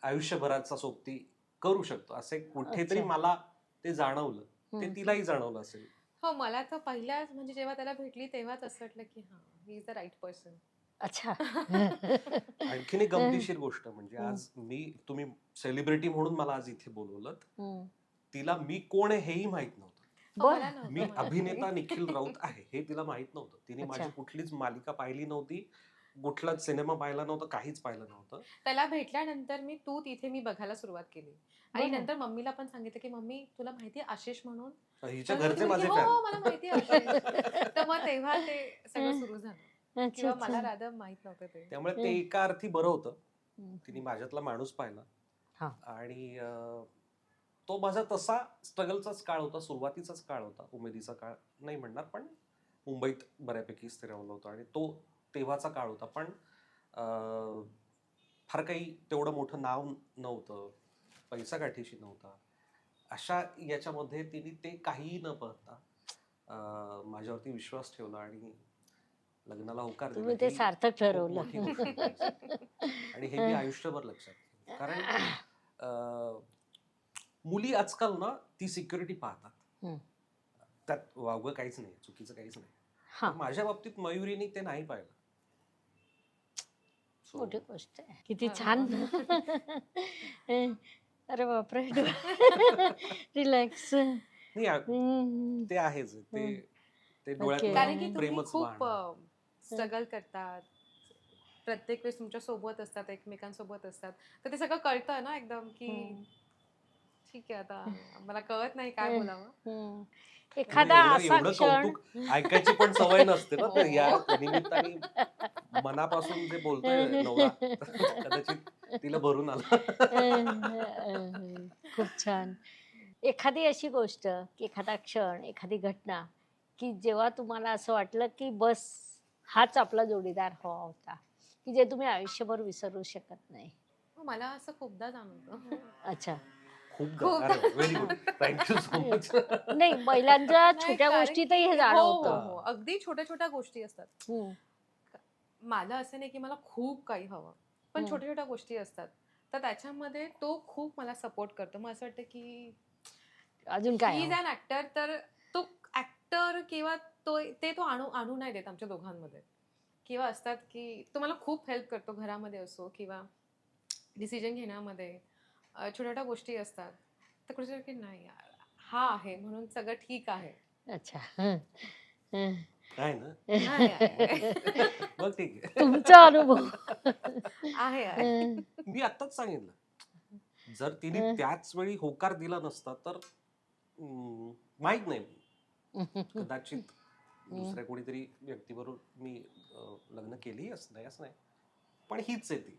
आयुष्यभराचा सोबती करू शकतो. असे कुठेतरी अच्छा. मला ते जाणवलं. ते तिलाही जाणवलं असेल. हो, मला तर पहिल्याच म्हणजे जेव्हा त्याला भेटली तेव्हाच असं वाटलं की हा ही इज द राईट पर्सन. अच्छा. आणखीन एक गमतीशीर गोष्ट म्हणजे आज तुम्ही सेलिब्रिटी म्हणून मला आज इथे बोलवलं. तिला मी कोण आहे हेही माहित नव्हतं. मी अभिनेता निखिल राऊत आहे हे तिला माहित नव्हतं. तिने अच्छा. माझी कुठलीच मालिका पाहिली नव्हती, कुठलाच सिनेमा पाहिला नव्हता, काहीच पाहिलं नव्हतं. त्याला भेटल्यानंतर मी तू तिथे मी बघायला सुरुवात केली आणि बरं. नंतर मम्मीला पण सांगितलं की मम्मी तुला माहिती आशिष म्हणून. हिच्या तर घरचे ती माझे बोलली, हो फॅन. हो, मला माहिती आशिष. तर मग तेव्हा ते सगळं सुरू झालं. अच्छा, किंवा मला अच्छा. राधा माहित नव्हतं ते. त्यामुळे ते एका अर्थी बरं होतं. तिने माझ्यातला माणूस पाहिला हा. आणि तो माझा तसा स्ट्रगलचाच काळ होता, सुरुवातीचाच काळ होता, उमेदीचा काळ नाही म्हणणार, पण मुंबईत बऱ्यापैकी स्थिरावलं होतं आणि तो तेव्हाचा काळ होता. पण फार काही तेवढं मोठं नाव नव्हतं, पैसा गाठीशी नव्हता. अशा याच्यामध्ये तिने ते काहीही न पाहता माझ्यावरती विश्वास ठेवला आणि लग्नाला होकार दिला. तुम्ही ते सार्थक ठरवलं. आणि हे मी आयुष्यभर लक्षात ठेवलं. कारण मुली आजकाल ना ती सिक्युरिटी पाहतात, त्यात वावगं काहीच नाही, चुकीचं काहीच नाही. पण माझ्या बाबतीत मयुरीने ते नाही पाहिलं. मोठी गोष्ट आहे. किती छान. अरे बापरे. रिलॅक्स. ते आहेच ते डोळ्यात कारण की तुम्ही प्रेमच खूप वाहणार. स्ट्रगल करतात, प्रत्येक वेळेस तुमच्या सोबत असतात, एकमेकांसोबत असतात, तर ते सगळं कळतं ना एकदम की ठीक आहे, आता मला कळत नाही काय बोलावं. हम्म. एखादा असा एवढं क्षण कौतुक ऐकायची पण सवय नसते ना, तर या निमित्ताने मनापासून जे बोलतोय नवरा कदाचित तिला भरून आला. खूप छान. एखादी अशी गोष्ट की एखादा क्षण, एखादी घटना की जेव्हा तुम्हाला असं वाटलं की बस हाच आपला जोडीदार हवा होता, की जे तुम्ही आयुष्यभर विसरू शकत नाही. मला असं खूपदा जाणवतं. अच्छा. खूपदा. अरे very good. Thank you so much. नाही, महिलांच्या नाही, छोट्या कारण गोष्टीतही हे की- हो जाणवतं. हो हो, अगदी छोट्या छोट्या गोष्टी असतात. हम्म, मला असं नाही की मला खूप काही हवं, पण हम्म. छोट्या छोट्या गोष्टी असतात, तर त्याच्यामध्ये तो खूप मला सपोर्ट करतो. मग असं वाटतं की अजून काय ही इज हवं? अन ऍक्टर, तर तो ऍक्टर किंवा तो आणू आणू नाही देत आमच्या दोघांमध्ये. किंवा असतात की तो मला खूप हेल्प करतो घरामध्ये असो किंवा डिसिजन घेण्यामध्ये. छोट्या छोट्या गोष्टी असतात, तर कुठेतरी की नाही यार, हा आहे म्हणून सगळं ठीक आहे. अच्छा. हं, हं. आहे ना? आहे. मग ठीक आहे. तुमचा अनुभव. आहे. हं, मी आत्ताच सांगितलं. जर तिने हं. त्याच वेळी होकार दिला नसता तर माहित नाही, कदाचित दुसऱ्या कोणीतरी व्यक्तीबरोबर मी लग्न केली असं नाही, पण हीच आहे ती,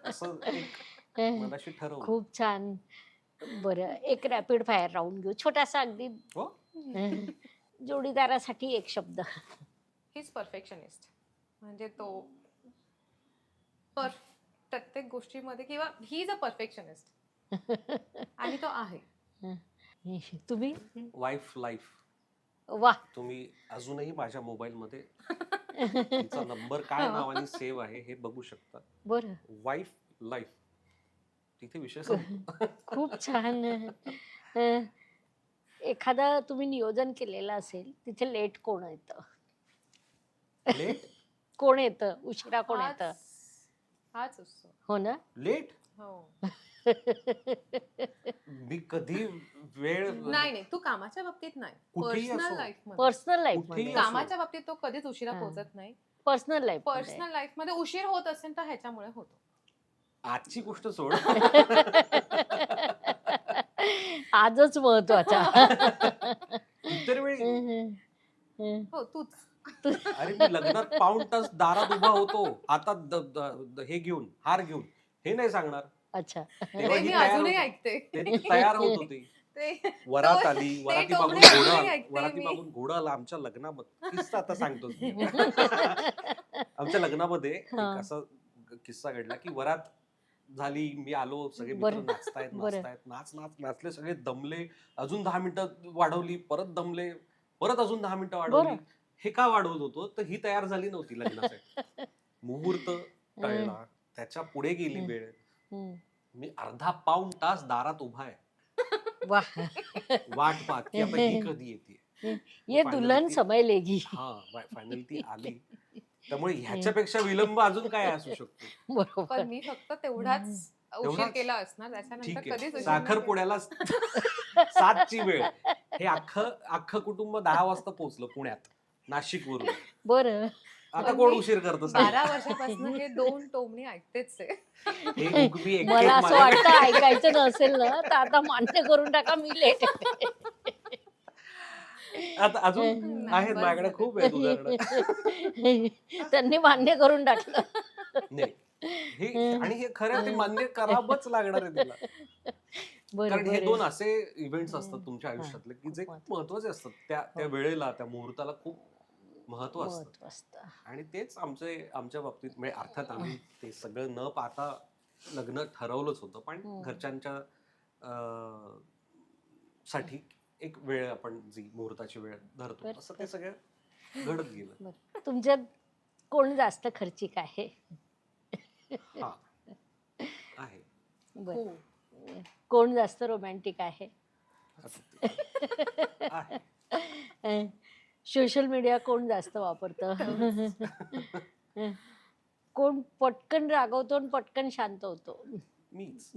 असं एक मनाशी ठरवलं. खूप छान. बरं, एक रॅपिड फायर राऊंड घेऊ, छोटासा अगदी. हो. हं. जोडीदारासाठी एक शब्द. हीच परफेक्शनिस्ट. म्हणजे तो प्रत्येक गोष्टीमध्ये किंवा ही इज अ परफेक्शनिस्ट आणि तो आहे. तुम्ही? Wife life. वा. तुम्ही अजूनही माझ्या मोबाईलमध्ये तिचा नंबर काय नावाने सेव्ह आहे हे बघू शकता. बरं. Wife life. तिथे विषय संपतो. खूप छान. अं, एखादं तुम्ही नियोजन केलेलं असेल, तिथे लेट कोण येतं? लेट. कोण येतं? उशिरा कोण हाच येतं? हाच असतो. हो ना? लेट. हो. मी कधी वेळ नाही नाही, तू कामाच्या बाबतीत नाही, कुठेही पर्सनल असो. लाईफ मध्ये. पर्सनल लाईफ कुठेही मध्ये. असो. कामाच्या बाबतीत तो कधीच उशिरा हा. पोहोचत नाही. पर्सनल लाईफ मध्ये. पर्सनल लाईफ मध्ये उशीर होत असेल तर ह्याच्यामुळे होतो. आजची गोष्ट सोड. आजच महत्वाचा. इतर वेळी हो, तूच. अरे मी लग्नात पाऊण तास दारात उभा होतो, हातात हे घेऊन, हार घेऊन, हे नाही सांगणार. अच्छा. तेव्हा ते ही मी तयार अजूनही होती. ऐकते. ते तयार होत होती. ते वरात आली, ते वराती मागून टोमणे घोडा अजूनही ऐकते वराती मी. मागून घोडा आला आमच्या लग्नामध्ये. किस्सा आता सांगतोस मी. आमच्या लग्नामध्ये एक हा. असा किस्सा घडला की वरात झाली, मी आलो, सगळे मित्र बरं. नाचतायत बरं. नाचले, सगळे दमले, अजून 10 मिनिटं वाढवली, परत दमले, परत अजून 10 मिनिटं वाढवली. बरं. हे का वाढवत होतो तर ही तयार झाली नव्हती लग्नासाठी. मुहूर्त टळला, त्याच्या पुढे गेली वेळ. हम्म. मी अर्धा पाऊण तास दारात उभा आहे, वा. वाट पाहत की आता ही कधी येते. ये दुल्हन समय लेगी. हा, फायनली ती आली. त्यामुळे ह्याच्यापेक्षा विलंब अजून काय असू शकतो. बरोबर. पण मी फक्त तेवढाच उशीर तेवढाच? केला असणार, त्याच्यानंतर ठीक कधीच आहे, उशीर नाही केला. साखरपुड्याला 7ची वेळ. हे अख्खं कुटुंब 10 वाजता पोहोचलं पुण्यात, नाशिक वरून. बरं. आता पण कोण मी उशीर करतं 12 वर्षापासून हे 2 टोमणी ऐकतेच आहे. हे उगमी एक मला असं वाटतं ऐकायचं नसेल ना तर आता मान्य करून टाका, मी लेट. आता अजून नाही, आहेत बस माझ्याकडे झालं. खूप आहेत उदाहरणं. त्यांनी मान्य करून टाकलं. नाही, हे आणि हे खरं ते मान्य करावंच लागणार आहे तिला. कारण हे दोन असे इव्हेंट्स असतात तुमच्या आयुष्यातले की जे खूप महत्वाचे असतात. त्या वेळेला, त्या मुहूर्ताला खूप महत्व असतं. आणि तेच आमच्या बाबतीत, म्हणजे अर्थात आम्ही ते सगळं न पाहता लग्न ठरवलंच होतं, पण घरच्यांच्या साठी एक वेळ आपण जी मुहूर्ताची वेळ धरतो तसं ते सगळं घडत गेलं. तुमच्यात कोण जास्त खर्चिक आहे? हा आहे. बरं. कोण जास्त रोमॅन्टिक आहे? आहे. सोशल मीडिया कोण जास्त वापरतं? कोण पटकन रागवतो आणि पटकन शांत होतो? मीच.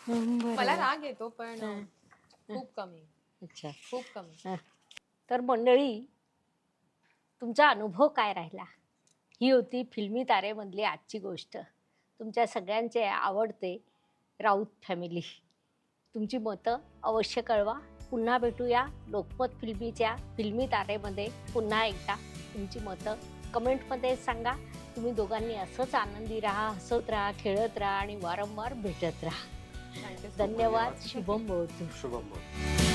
मला राग येतो पण खूप कमी. अच्छा. खूप कमी. तर मंडळी, तुमचा अनुभव काय राहिला? ही होती फिल्मी तारेमधली आजची गोष्ट. तुमच्या सगळ्यांचे आवडते राऊत फॅमिली. तुमची मतं अवश्य कळवा. पुन्हा भेटूया लोकमत फिल्मी तारेमध्ये. पुन्हा एकदा तुमची मतं कमेंटमध्ये सांगा. तुम्ही दोघांनी असंच आनंदी राहा, हसत राहा, खेळत राहा आणि वारंवार भेटत राहा. Thank you so much. धन्यवाद. शुभम भवतु. शुभम.